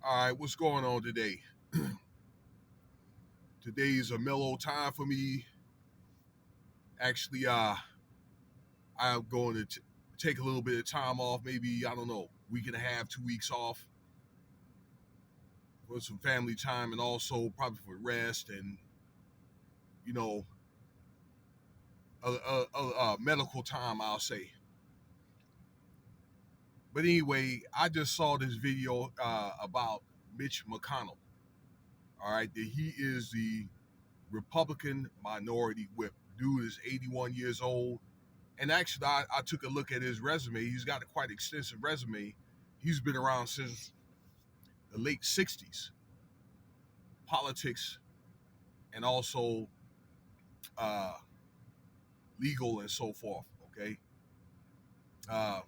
All right, what's going on today? Today is a mellow time for me. Actually, I'm going to take a little bit of time off. Maybe I don't know, week and a half, 2 weeks off for some family time, and also probably for rest and you know medical time. I'll say. But anyway, I just saw this video about Mitch McConnell. All right, that he is the Republican minority whip. Dude is 81 years old. And actually, I took a look at his resume. He's got a quite extensive resume. He's been around since the late 60s, politics and also uh, legal and so forth, okay? Uh,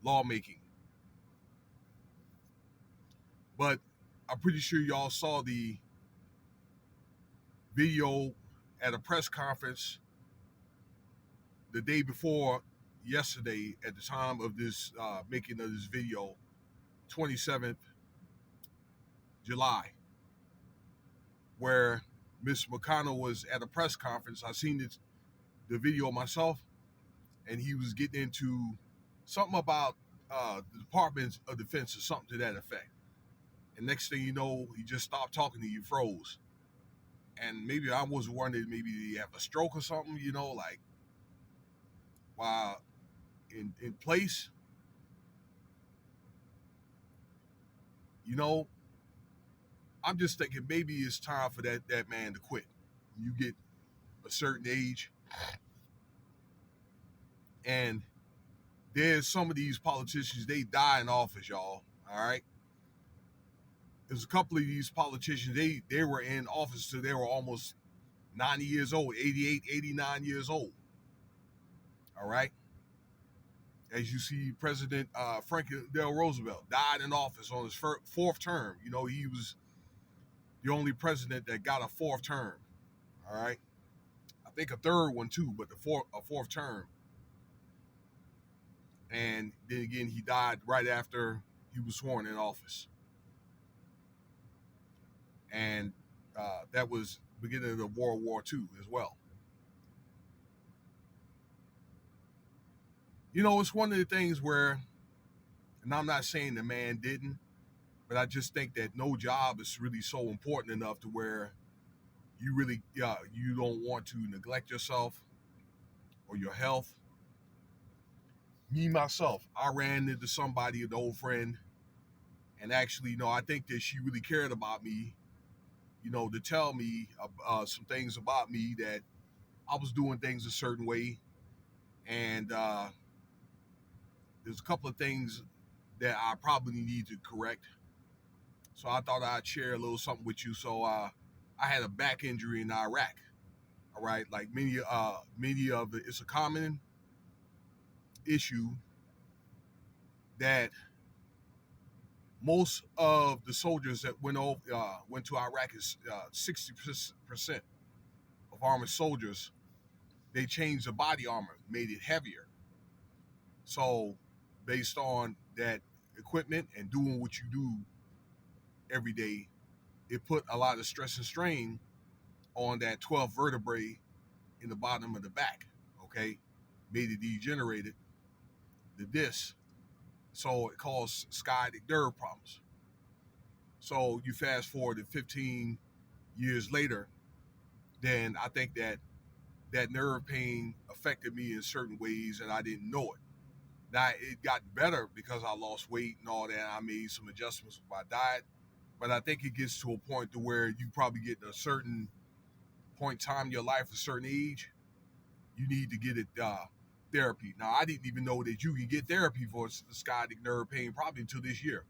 Lawmaking. But I'm pretty sure y'all saw the video at a press conference the day before yesterday at the time of this making of this video, 27th July, where Miss McConnell was at a press conference. I seen the video myself, and he was getting into something about the Department of Defense or something to that effect. And next thing you know, he just stopped talking to you, froze. And maybe I was wondering, maybe he have a stroke or something, like while in place, you know. I'm just thinking maybe it's time for that man to quit. You get a certain age, and there's some of these politicians, they die in office, y'all. All right. There's a couple of these politicians, they were in office till they were almost 90 years old, 88, 89 years old. All right. As you see, President Franklin Delano Roosevelt died in office on his fourth term. He was the only president that got a fourth term. All right. I think a third one too, but a fourth term. And then again, he died right after he was sworn in office. And that was beginning of World War II as well. It's one of the things where, and I'm not saying the man didn't, but I just think that no job is really so important enough to where you really, you don't want to neglect yourself or your health. Me, myself, I ran into somebody, an old friend, and actually, I think that she really cared about me, to tell me some things about me that I was doing things a certain way. And there's a couple of things that I probably need to correct. So I thought I'd share a little something with you. So I had a back injury in Iraq. All right, like many of the, it's a common issue that most of the soldiers that went to Iraq is 60% of armored soldiers. They changed the body armor, made it heavier. So based on that equipment and doing what you do every day, it put a lot of stress and strain on that 12 vertebrae in the bottom of the back. Okay, made it degenerated, the disc, so it caused sciatic nerve problems. So you fast forward to 15 years later, then I think that nerve pain affected me in certain ways, and I didn't know it. Now it got better because I lost weight and all that. I made some adjustments with my diet, but I think it gets to a point to where you probably get to a certain point in time in your life, a certain age, you need to get it therapy. Now I didn't even know that you can get therapy for sciatic nerve pain probably until this year.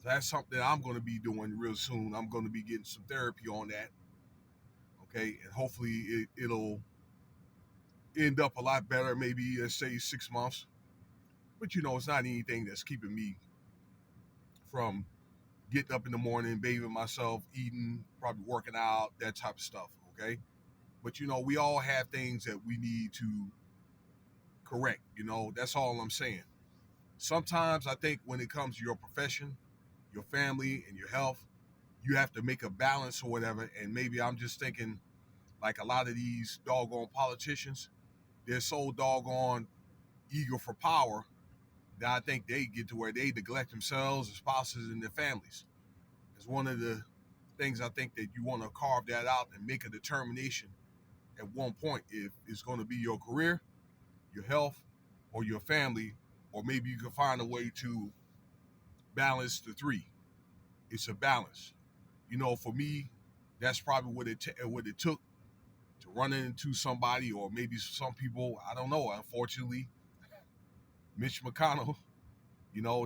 So that's something that I'm going to be doing real soon. I'm going to be getting some therapy on that. Okay, and hopefully it'll end up a lot better. Maybe let's say 6 months. But it's not anything that's keeping me from getting up in the morning, bathing myself, eating, probably working out, that type of stuff. Okay, but we all have things that we need to correct. That's all I'm saying. Sometimes I think when it comes to your profession, your family, and your health, you have to make a balance or whatever. And maybe I'm just thinking like a lot of these doggone politicians, they're so doggone eager for power that I think they get to where they neglect themselves, their spouses, and their families. It's one of the things I think that you want to carve that out and make a determination at one point if it's going to be your career, your health, or your family, or maybe you can find a way to balance the three. It's a balance. For me, that's probably what it took to run into somebody, or maybe some people. I don't know. Unfortunately, Mitch McConnell.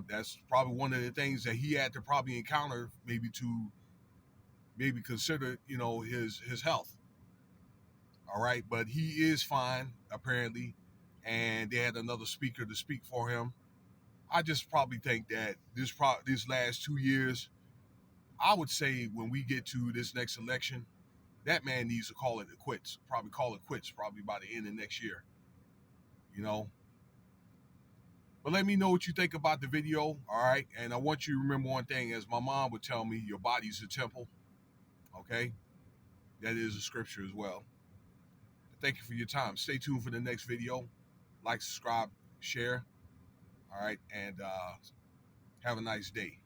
That's probably one of the things that he had to probably encounter, maybe to maybe consider, his health. All right, but he is fine apparently, and they had another speaker to speak for him. I just probably think that this last 2 years, I would say when we get to this next election, that man needs to call it quits. Probably call it quits. Probably by the end of next year. You know. But let me know what you think about the video. All right, and I want you to remember one thing, as my mom would tell me: your body's a temple. Okay, that is a scripture as well. Thank you for your time. Stay tuned for the next video. Like, subscribe, share. All right, and have a nice day.